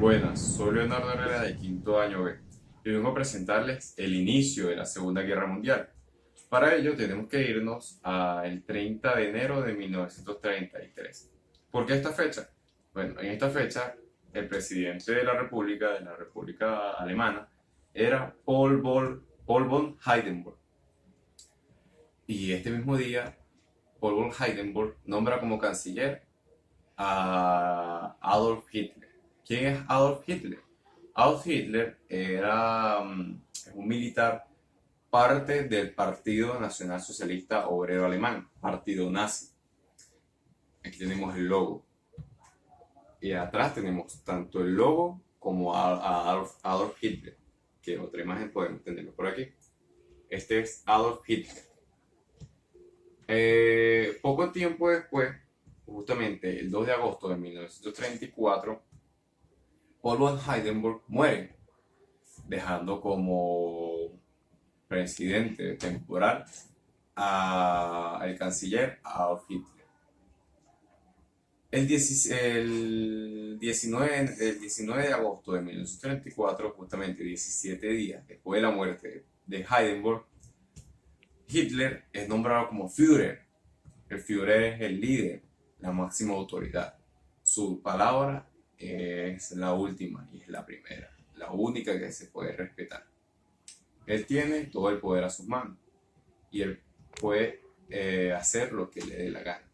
Buenas, soy Leonardo Herrera de quinto año B y vengo a presentarles el inicio de la Segunda Guerra Mundial. Para ello tenemos que irnos al 30 de enero de 1933. ¿Por qué esta fecha? Bueno, en esta fecha el presidente de la República Alemana, era Paul von Hindenburg. Y este mismo día, Paul von Hindenburg nombra como canciller a Adolf Hitler. ¿Quién es Adolf Hitler? Adolf Hitler era un militar, parte del Partido Nacional Socialista Obrero Alemán, partido nazi. Aquí tenemos el logo. Y atrás tenemos tanto el logo como a Adolf Hitler, que otra imagen podemos tenerlo por aquí. Este es Adolf Hitler. Poco tiempo después, justamente el 2 de agosto de 1934, Paul von Hindenburg muere, dejando como presidente temporal al canciller Adolf Hitler. El 19 de agosto de 1934, justamente 17 días después de la muerte de Hindenburg, Hitler es nombrado como Führer. El Führer es el líder, la máxima autoridad. Su palabra es la última y es la primera, la única que se puede respetar. Él tiene todo el poder a sus manos y él puede hacer lo que le dé la gana.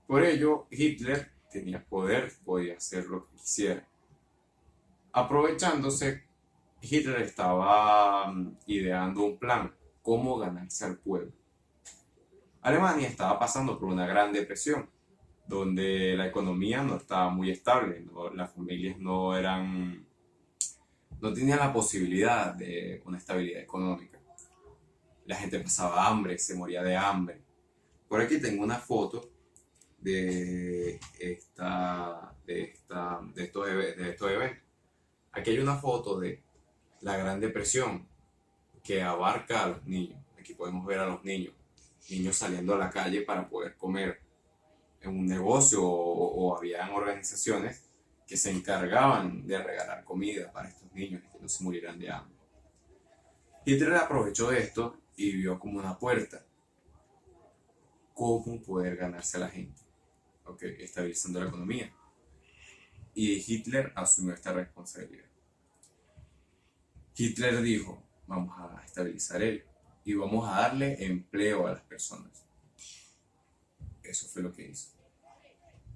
Por ello, Hitler tenía poder, podía hacer lo que quisiera. Aprovechándose, Hitler estaba ideando un plan, cómo ganarse al pueblo. Alemania estaba pasando por una gran depresión, donde la economía no estaba muy estable, las familias no tenían la posibilidad de una estabilidad económica. La gente pasaba hambre, se moría de hambre. Por aquí tengo una foto de estos eventos. Aquí hay una foto de la Gran Depresión que abarca a los niños. Aquí podemos ver a los niños saliendo a la calle para poder comer en un negocio o habían organizaciones que se encargaban de regalar comida para estos niños y que no se murieran de hambre. Hitler aprovechó esto y vio como una puerta cómo poder ganarse a la gente, estabilizando la economía. Y Hitler asumió esta responsabilidad. Hitler dijo, vamos a estabilizar ello y vamos a darle empleo a las personas. Eso fue lo que hizo.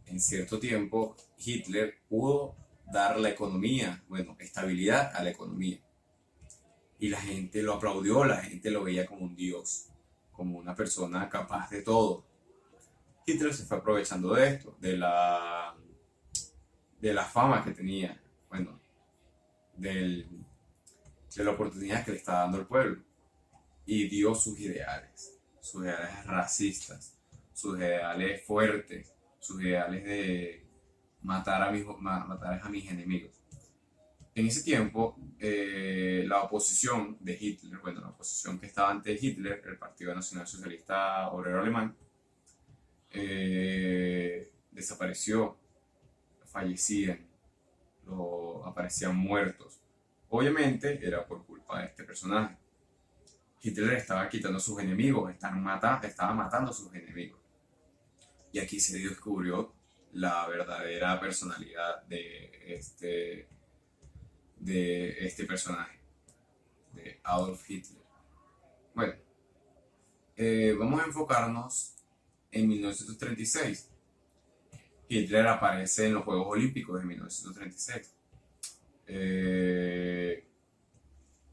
En cierto tiempo, Hitler pudo dar la economía, estabilidad a la economía. Y la gente lo aplaudió, la gente lo veía como un dios, como una persona capaz de todo. Hitler se fue aprovechando de esto, de la fama que tenía, de la oportunidad que le estaba dando el pueblo. Y dio sus ideales racistas, sus ideales fuertes, sus ideales de matar a mis enemigos. En ese tiempo, la oposición de Hitler, la oposición que estaba ante Hitler, el Partido Nacional Socialista Obrero Alemán, desapareció, fallecían, aparecían muertos. Obviamente era por culpa de este personaje. Hitler estaba quitando a sus enemigos, estaba matando a sus enemigos. Y aquí se descubrió la verdadera personalidad de este personaje, de Adolf Hitler. Bueno, vamos a enfocarnos en 1936. Hitler aparece en los Juegos Olímpicos de 1936.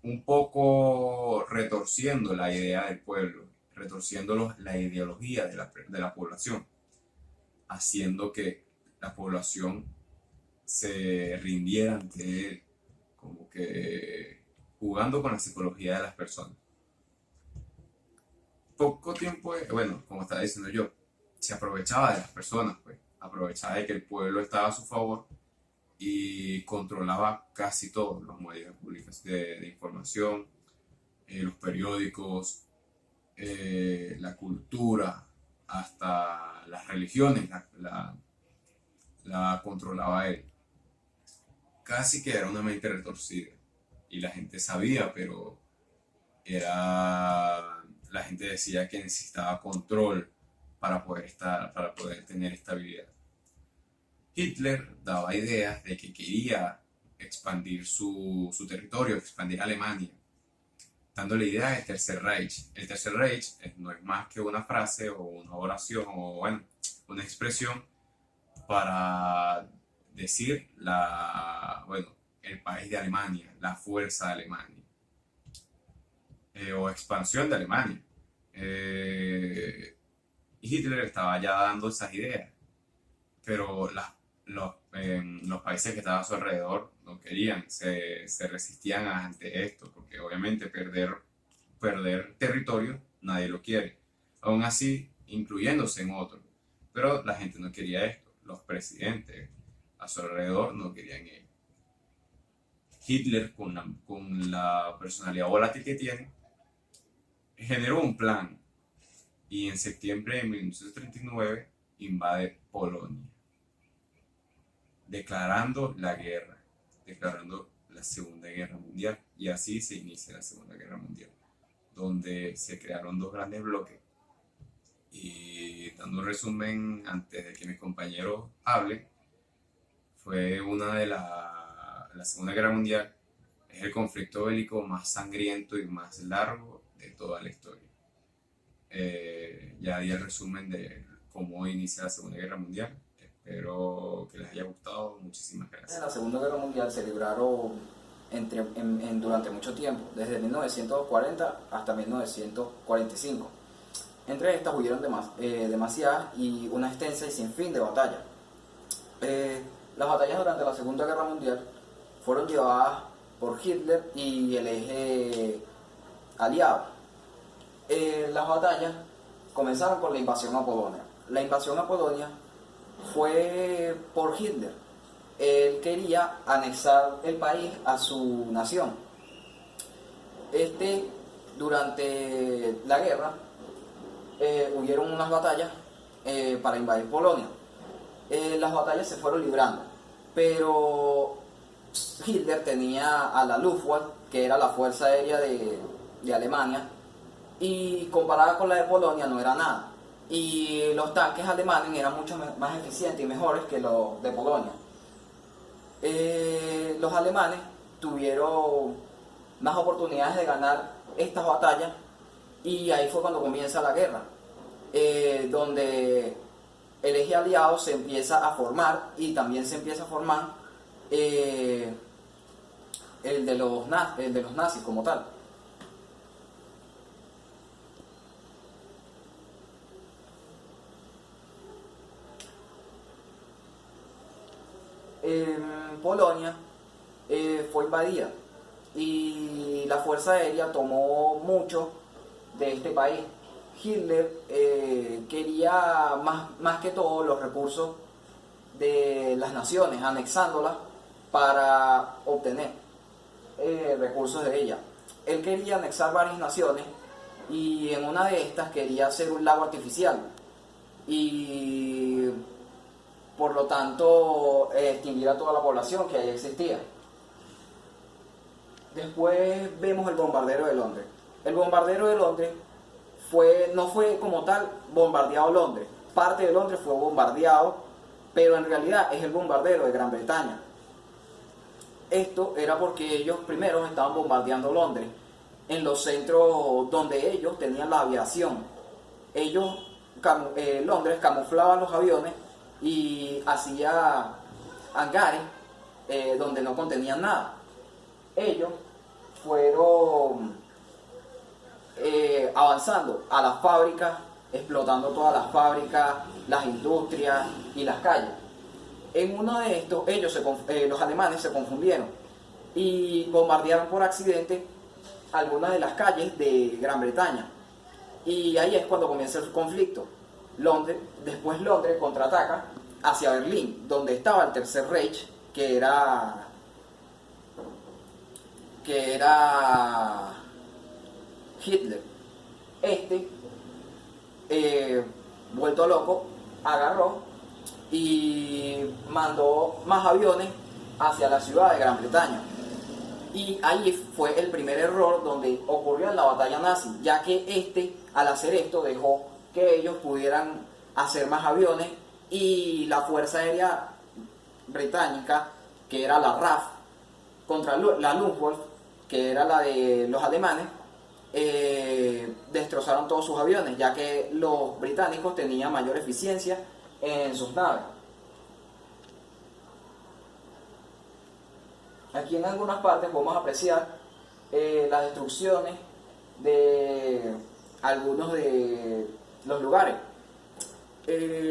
Un poco retorciendo la idea del pueblo, retorciendo la ideología de la población, haciendo que la población se rindiera ante él, como que jugando con la psicología de las personas. Poco tiempo, como estaba diciendo yo, se aprovechaba de las personas, aprovechaba de que el pueblo estaba a su favor y controlaba casi todos los medios públicos de información, los periódicos, la cultura, hasta las religiones, la controlaba él. Casi que era una mente retorcida. Y la gente sabía, pero la gente decía que necesitaba control para poder tener estabilidad. Hitler daba ideas de que quería expandir su territorio, expandir Alemania, dándole idea del Tercer Reich. El Tercer Reich no es más que una frase o una oración o bueno, una expresión para decir el país de Alemania, la fuerza de Alemania, o expansión de Alemania. Hitler estaba ya dando esas ideas, pero los países que estaban a su alrededor no querían, se resistían ante esto, porque obviamente perder territorio nadie lo quiere, aún así incluyéndose en otro, pero la gente no quería esto, los presidentes a su alrededor no querían ello. Hitler, con la personalidad volátil que tiene, generó un plan y en septiembre de 1939 invade Polonia, declarando la guerra, declarando la Segunda Guerra Mundial, y así se inicia la Segunda Guerra Mundial, donde se crearon dos grandes bloques. Y dando un resumen antes de que mis compañeros hablen, fue la Segunda Guerra Mundial es el conflicto bélico más sangriento y más largo de toda la historia. Ya di el resumen de cómo inicia la Segunda Guerra Mundial. Espero que les haya gustado. Muchísimas gracias. La Segunda Guerra Mundial se libraron durante mucho tiempo, desde 1940 hasta 1945. Entre estas hubieron demasiadas y una extensa y sin fin de batallas. Las batallas durante la Segunda Guerra Mundial fueron llevadas por Hitler y el eje aliado. Las batallas comenzaron con la invasión a Polonia. La invasión a Polonia fue por Hitler. Él quería anexar el país a su nación. Durante la guerra hubieron unas batallas para invadir Polonia. Las batallas se fueron librando, pero Hitler tenía a la Luftwaffe, que era la fuerza aérea de Alemania, y comparada con la de Polonia no era nada. Y los tanques alemanes eran mucho más eficientes y mejores que los de Polonia. Los alemanes tuvieron más oportunidades de ganar estas batallas y ahí fue cuando comienza la guerra, donde el eje aliado se empieza a formar y también se empieza a formar el de los nazis como tal. Polonia fue invadida y la Fuerza Aérea tomó mucho de este país. Hitler quería más que todo los recursos de las naciones, anexándolas para obtener recursos de ellas. Él quería anexar varias naciones y en una de estas quería hacer un lago artificial y por lo tanto extinguir a toda la población que ahí existía. Después vemos el bombardero de Londres. El bombardero de Londres no fue como tal bombardeado Londres. Parte de Londres fue bombardeado, pero en realidad es el bombardero de Gran Bretaña. Esto era porque ellos primero estaban bombardeando Londres, en los centros donde ellos tenían la aviación. Londres camuflaba los aviones y hacía hangares donde no contenían nada. Ellos fueron avanzando a las fábricas, explotando todas las fábricas, las industrias y las calles. En uno de estos, los alemanes se confundieron y bombardearon por accidente algunas de las calles de Gran Bretaña. Y ahí es cuando comienza el conflicto. Después Londres contraataca hacia Berlín, donde estaba el Tercer Reich, que era Hitler. Vuelto loco, agarró y mandó más aviones hacia la ciudad de Gran Bretaña. Y ahí fue el primer error donde ocurrió en la batalla nazi, ya que al hacer esto, dejó que ellos pudieran hacer más aviones y la Fuerza Aérea Británica, que era la RAF, contra la Luftwaffe, que era la de los alemanes, destrozaron todos sus aviones, ya que los británicos tenían mayor eficiencia en sus naves. Aquí en algunas partes podemos apreciar las destrucciones de algunos de los lugares.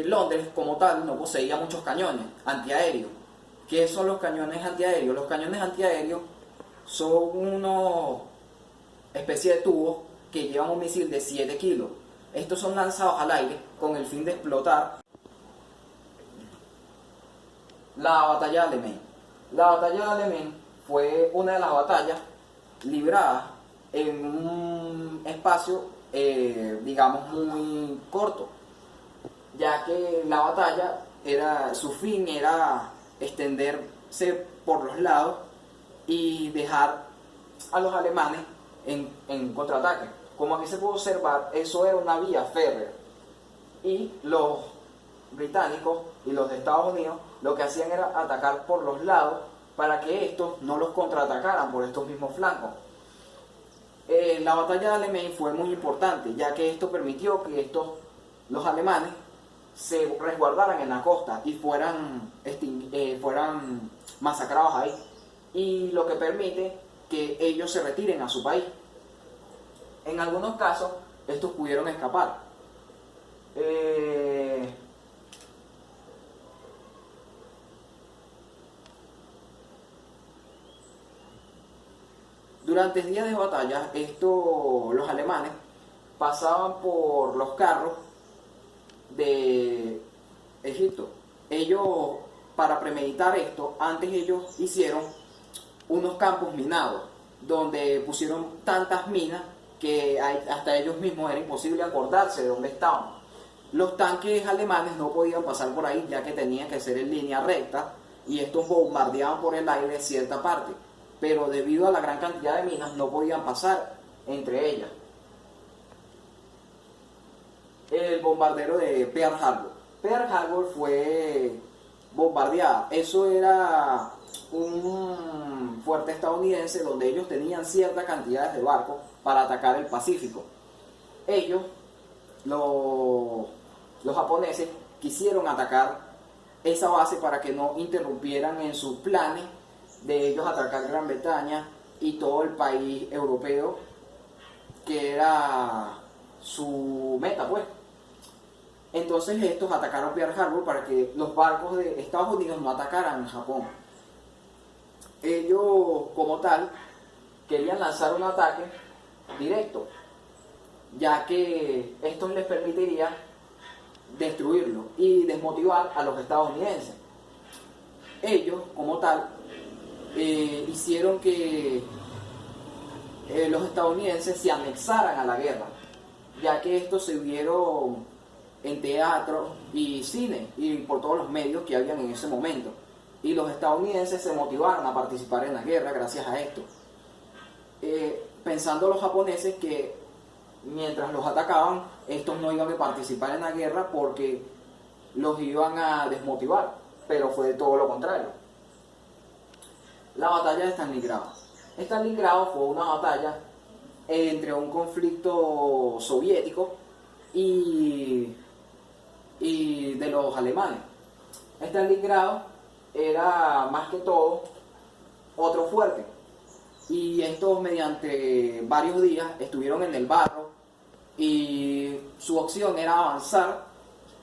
Londres como tal no poseía muchos cañones antiaéreos. ¿Qué son los cañones antiaéreos? Los cañones antiaéreos son una especie de tubos que llevan un misil de 7 kilos. Estos son lanzados al aire con el fin de explotar. La batalla de Alamein. La batalla de Alamein fue una de las batallas libradas en un espacio, digamos, muy corto, ya que la batalla su fin era extenderse por los lados y dejar a los alemanes en contraataque. Como aquí se puede observar, eso era una vía férrea y los británicos y los de Estados Unidos lo que hacían era atacar por los lados para que estos no los contraatacaran por estos mismos flancos. La batalla de Alamein fue muy importante, ya que esto permitió que los alemanes se resguardaran en la costa y fueran masacrados ahí, y lo que permite que ellos se retiren a su país. En algunos casos estos pudieron escapar. Durante el día de batalla, los alemanes pasaban por los carros de Egipto. Ellos, para premeditar esto, antes ellos hicieron unos campos minados, donde pusieron tantas minas que hasta ellos mismos era imposible acordarse de dónde estaban. Los tanques alemanes no podían pasar por ahí, ya que tenían que ser en línea recta, y estos bombardeaban por el aire cierta parte, pero debido a la gran cantidad de minas no podían pasar entre ellas. El bombardero de Pearl Harbor. Pearl Harbor fue bombardeada. Eso era un fuerte estadounidense donde ellos tenían cierta cantidad de barcos para atacar el Pacífico. Ellos, los japoneses, quisieron atacar esa base para que no interrumpieran en sus planes de ellos atacar Gran Bretaña y todo el país europeo, que era su meta, pues. Entonces estos atacaron Pearl Harbor para que los barcos de Estados Unidos no atacaran Japón. Ellos, como tal, querían lanzar un ataque directo, ya que esto les permitiría destruirlo y desmotivar a los estadounidenses. Ellos, como tal, hicieron que los estadounidenses se anexaran a la guerra, ya que estos se vieron en teatro y cine y por todos los medios que habían en ese momento, y los estadounidenses se motivaron a participar en la guerra gracias a esto, pensando los japoneses que mientras los atacaban estos no iban a participar en la guerra porque los iban a desmotivar, pero fue todo lo contrario. La batalla de Stalingrado. Stalingrado fue una batalla entre un conflicto soviético y de los alemanes. Stalingrado era más que todo otro fuerte, y estos mediante varios días estuvieron en el barro y su opción era avanzar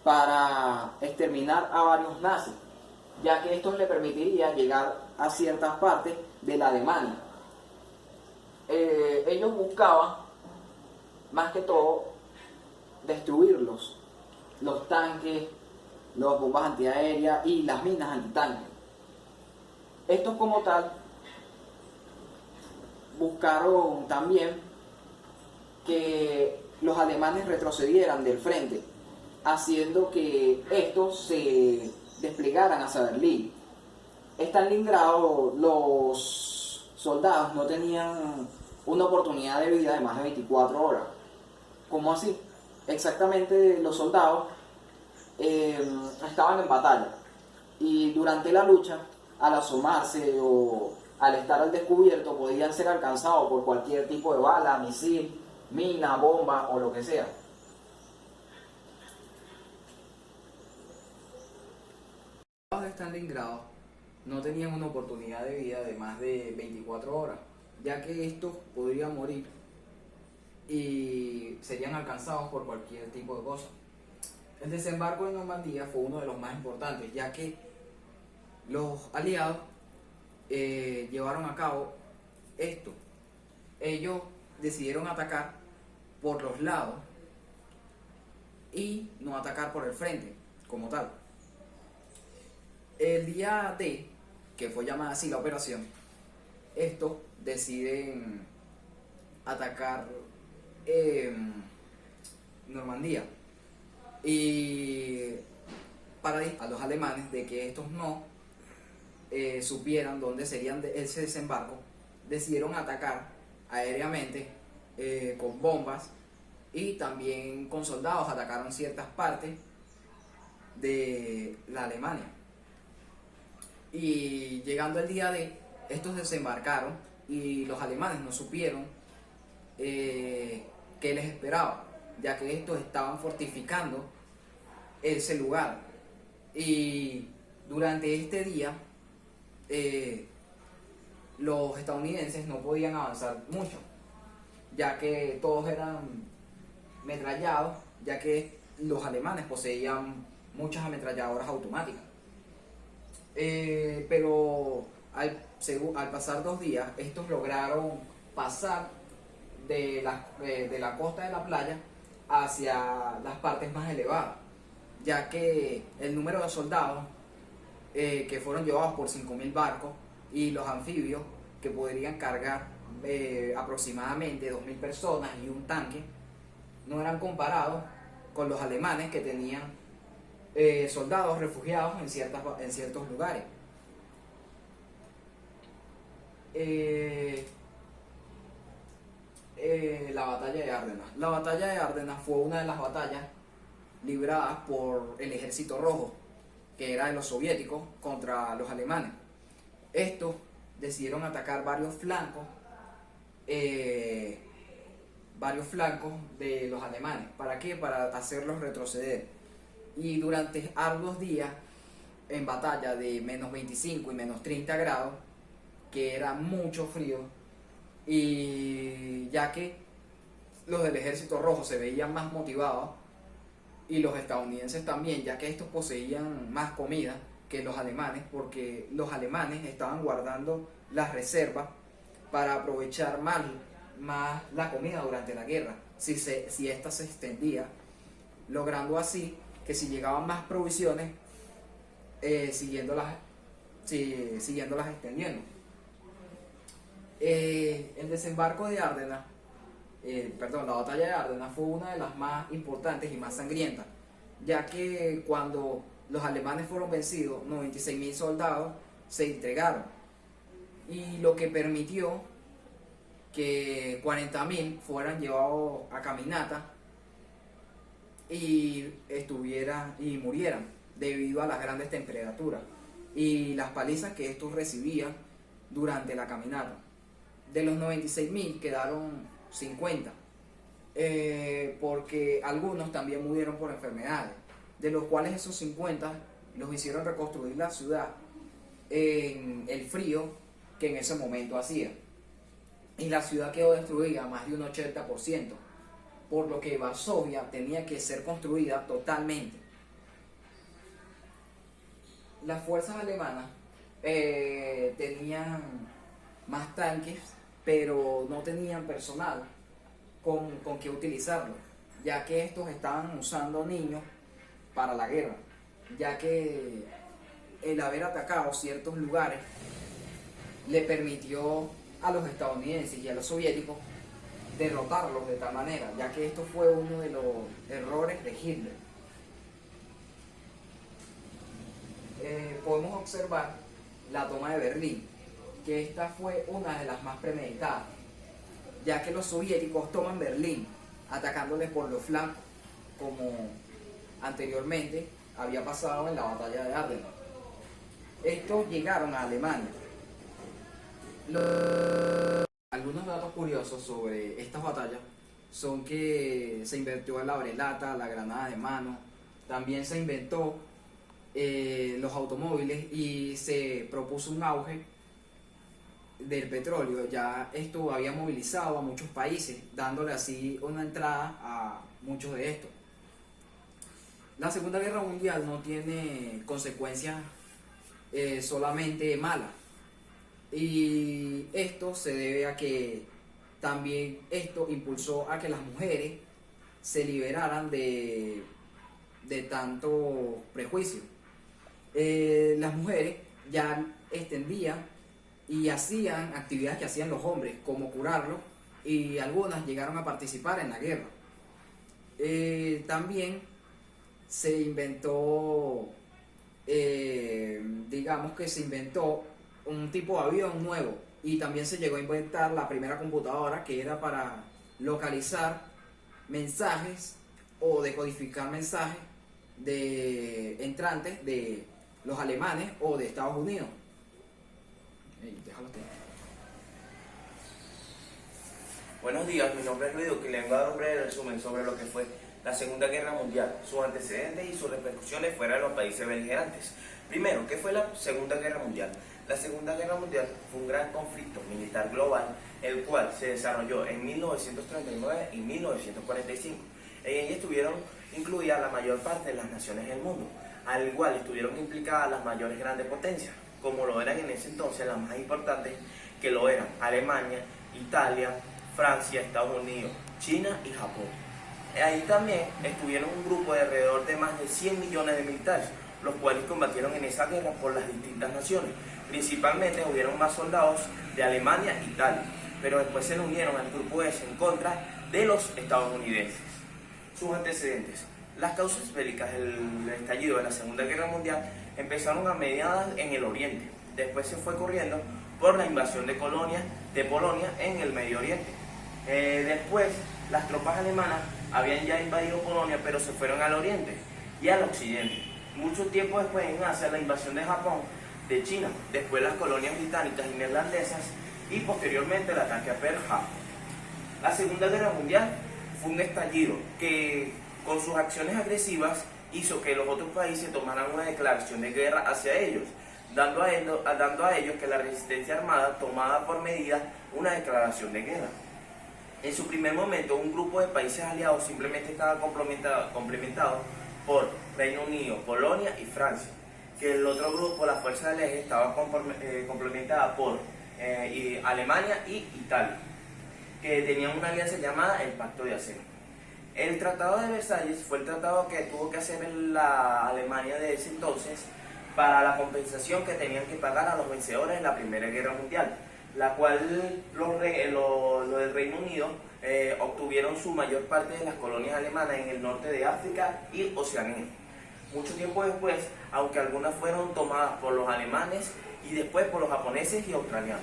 para exterminar a varios nazis, ya que esto le permitiría llegar a ciertas partes de la Alemania. Ellos buscaban más que todo destruirlos, los tanques, las bombas antiaéreas y las minas antitanques. Estos como tal buscaron también que los alemanes retrocedieran del frente, haciendo que estos se desplegaran hacia Berlín. Stalingrado, los soldados no tenían una oportunidad de vida de más de 24 horas. ¿Cómo así? Exactamente, los soldados estaban en batalla y durante la lucha, al asomarse o al estar al descubierto, podían ser alcanzados por cualquier tipo de bala, misil, mina, bomba o lo que sea. Los soldados de Stalingrado no tenían una oportunidad de vida de más de 24 horas, ya que estos podrían morir y serían alcanzados por cualquier tipo de cosa. El desembarco de Normandía fue uno de los más importantes, ya que los aliados llevaron a cabo esto. Ellos decidieron atacar por los lados y no atacar por el frente como tal. El día D, que fue llamada así la operación, estos deciden atacar Normandía y para a los alemanes de que estos no supieran dónde serían ese desembarco, decidieron atacar aéreamente con bombas y también con soldados. Atacaron ciertas partes de la Alemania y llegando el día D, estos desembarcaron y los alemanes no supieron qué les esperaba, ya que estos estaban fortificando ese lugar. Y durante este día los estadounidenses no podían avanzar mucho, ya que todos eran ametrallados, ya que los alemanes poseían muchas ametralladoras automáticas. Pero al pasar 2 días, estos lograron pasar de la costa de la playa hacia las partes más elevadas, ya que el número de soldados que fueron llevados por 5.000 barcos y los anfibios que podrían cargar aproximadamente 2.000 personas y un tanque no eran comparados con los alemanes, que tenían soldados refugiados en ciertos lugares. La batalla de Ardenas. La batalla de Ardenas fue una de las batallas libradas por el Ejército Rojo, que era de los soviéticos, contra los alemanes. Estos decidieron atacar varios flancos de los alemanes. ¿Para qué? Para hacerlos retroceder. Y durante arduos días en batalla de menos 25 y menos 30 grados, que era mucho frío, y ya que los del Ejército Rojo se veían más motivados y los estadounidenses también, ya que estos poseían más comida que los alemanes, porque los alemanes estaban guardando las reservas para aprovechar más la comida durante la guerra, si esta se extendía, logrando así que si llegaban más provisiones, siguiéndolas extendiendo. El desembarco de Ardenas, la batalla de Ardenas fue una de las más importantes y más sangrientas, ya que cuando los alemanes fueron vencidos, 96.000 soldados se entregaron, y lo que permitió que 40.000 fueran llevados a caminata y murieran debido a las grandes temperaturas y las palizas que estos recibían durante la caminata. De los 96.000 quedaron 50, porque algunos también murieron por enfermedades, de los cuales esos 50 los hicieron reconstruir la ciudad en el frío que en ese momento hacía, y la ciudad quedó destruida más de un 80%, por lo que Varsovia tenía que ser construida totalmente. Las fuerzas alemanas tenían más tanques, pero no tenían personal con que utilizarlo, ya que estos estaban usando niños para la guerra, ya que el haber atacado ciertos lugares le permitió a los estadounidenses y a los soviéticos derrotarlos de tal manera, ya que esto fue uno de los errores de Hitler. podemos observar la toma de Berlín, que esta fue una de las más premeditadas, ya que los soviéticos toman Berlín atacándoles por los flancos, como anteriormente había pasado en la batalla de Ardennes. Estos llegaron a Alemania. Algunos datos curiosos sobre estas batallas son que se inventó la brelata, la granada de mano, también se inventó los automóviles y se propuso un auge del petróleo. Ya esto había movilizado a muchos países, dándole así una entrada a muchos de estos. La Segunda Guerra Mundial no tiene consecuencias solamente malas, y esto se debe a que también esto impulsó a que las mujeres se liberaran de tanto prejuicio. Las mujeres ya extendían y hacían actividades que hacían los hombres, como curarlo, y algunas llegaron a participar en la guerra. También se inventó, digamos que se inventó un tipo de avión nuevo, y también se llegó a inventar la primera computadora, que era para localizar mensajes o decodificar mensajes de entrantes de los alemanes o de Estados Unidos. Buenos días, mi nombre es Luis Duque y le vengo a dar un breve resumen sobre lo que fue la Segunda Guerra Mundial, sus antecedentes y sus repercusiones fuera de los países beligerantes. Primero, ¿qué fue la Segunda Guerra Mundial? La Segunda Guerra Mundial fue un gran conflicto militar global, el cual se desarrolló en 1939 y 1945. En ella estuvieron incluidas la mayor parte de las naciones del mundo, al igual estuvieron implicadas las mayores grandes potencias, como lo eran en ese entonces las más importantes, que lo eran Alemania, Italia, Francia, Estados Unidos, China y Japón. Ahí también estuvieron un grupo de alrededor de más de 100 millones de militares, los cuales combatieron en esa guerra por las distintas naciones. Principalmente hubieron más soldados de Alemania e Italia, pero después se unieron al grupo S en contra de los estadounidenses. Sus antecedentes. Las causas bélicas del estallido de la Segunda Guerra Mundial empezaron a mediadas en el Oriente. Después se fue corriendo por la invasión de Polonia en el Medio Oriente. Después las tropas alemanas habían ya invadido Polonia, pero se fueron al Oriente y al Occidente. Mucho tiempo después en Asia, la invasión de Japón, de China, después las colonias británicas y neerlandesas, y posteriormente el ataque a Pearl Harbor. La Segunda Guerra Mundial fue un estallido que, con sus acciones agresivas, hizo que los otros países tomaran una declaración de guerra hacia ellos, dando a ellos que la resistencia armada tomaba por medida una declaración de guerra. En su primer momento, un grupo de países aliados simplemente estaba complementado por Reino Unido, Polonia y Francia, que el otro grupo, la Fuerza del Eje, estaba complementada por Alemania y Italia, que tenían una alianza llamada el Pacto de Acero. El Tratado de Versalles fue el tratado que tuvo que hacer la Alemania de ese entonces para la compensación que tenían que pagar a los vencedores en la Primera Guerra Mundial, la cual los del Reino Unido obtuvieron su mayor parte de las colonias alemanas en el norte de África y Oceanía. Mucho tiempo después, aunque algunas fueron tomadas por los alemanes y después por los japoneses y australianos.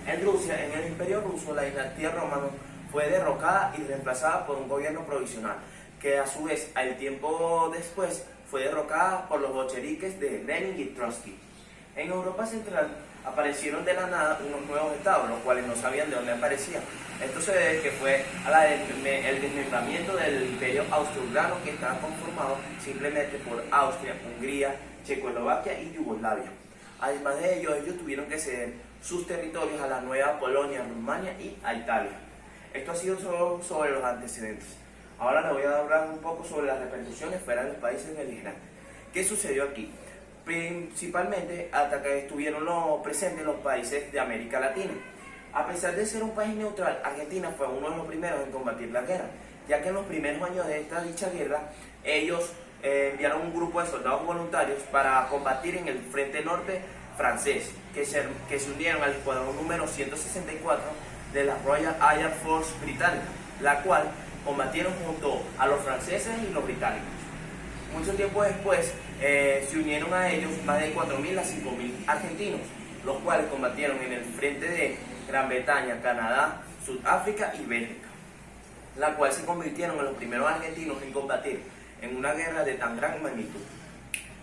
En Rusia, en el Imperio Ruso, la dinastía romana fue derrocada y reemplazada por un gobierno provisional, que a su vez, al tiempo después, fue derrocada por los bolcheviques de Lenin y Trotsky. En Europa Central aparecieron de la nada unos nuevos estados, los cuales no sabían de dónde aparecían. Esto se debe que fue el desmembramiento del Imperio Austrohúngaro, que estaba conformado simplemente por Austria, Hungría, Checoslovaquia y Yugoslavia. Además de ello, ellos tuvieron que ceder sus territorios a la nueva Polonia, Rumania y a Italia. Esto ha sido solo sobre los antecedentes. Ahora les voy a hablar un poco sobre las repercusiones fuera de los países beligerantes. ¿Qué sucedió aquí? Principalmente hasta que estuvieron presentes los países de América Latina. A pesar de ser un país neutral, Argentina fue uno de los primeros en combatir la guerra, ya que en los primeros años de dicha guerra, ellos enviaron un grupo de soldados voluntarios para combatir en el frente norte francés, que se unieron al escuadrón número 164 de la Royal Air Force británica, la cual combatieron junto a los franceses y los británicos. Mucho tiempo después se unieron a ellos más de 4.000 a 5.000 argentinos, los cuales combatieron en el frente de Gran Bretaña, Canadá, Sudáfrica y Bélgica, la cual se convirtieron en los primeros argentinos en combatir en una guerra de tan gran magnitud.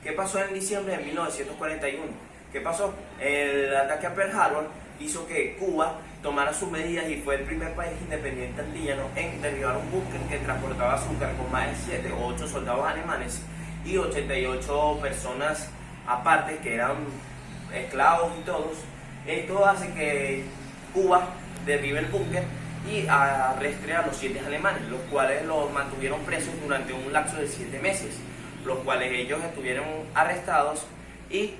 ¿Qué pasó en diciembre de 1941? ¿Qué pasó? El ataque a Pearl Harbor hizo que Cuba tomara sus medidas y fue el primer país independiente andino en derribar un búnker que transportaba azúcar con más de 7 o 8 soldados alemanes y 88 personas aparte que eran esclavos y todos. Esto hace que Cuba derribe el búnker y arrestre a los 7 alemanes, los cuales los mantuvieron presos durante un lapso de 7 meses, los cuales ellos estuvieron arrestados y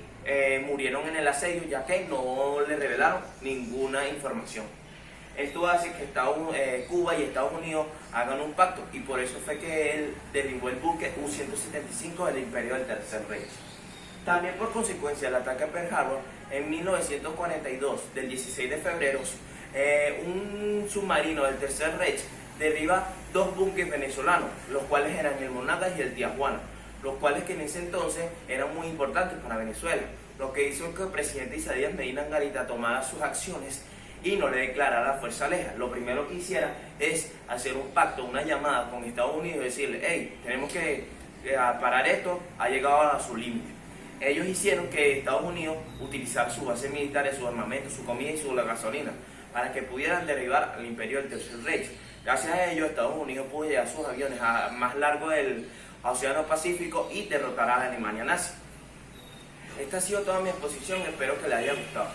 murieron en el asedio, ya que no le revelaron ninguna información. Esto hace que Cuba y Estados Unidos hagan un pacto, y por eso fue que él derribó el buque U-175 del Imperio del Tercer Reich. También por consecuencia del ataque a Pearl Harbor, en 1942, del 16 de febrero, un submarino del Tercer Reich derriba 2 buques venezolanos, los cuales eran el Monagas y el Tijuana, los cuales que en ese entonces eran muy importantes para Venezuela, lo que hizo que el presidente Isaías Medina Angarita tomara sus acciones y no le declarara la Fuerza Aleja. Lo primero que hiciera es hacer un pacto, una llamada con Estados Unidos y decirle: hey, tenemos que parar esto, ha llegado a su límite. Ellos hicieron que Estados Unidos utilizara sus bases militares, su armamento, su comida y su gasolina para que pudieran derribar al Imperio del Tercer Reich. Gracias a ello, Estados Unidos pudo llevar sus aviones a más largo del Océano Pacífico y derrotar a la Alemania nazi. Esta ha sido toda mi exposición, espero que les haya gustado.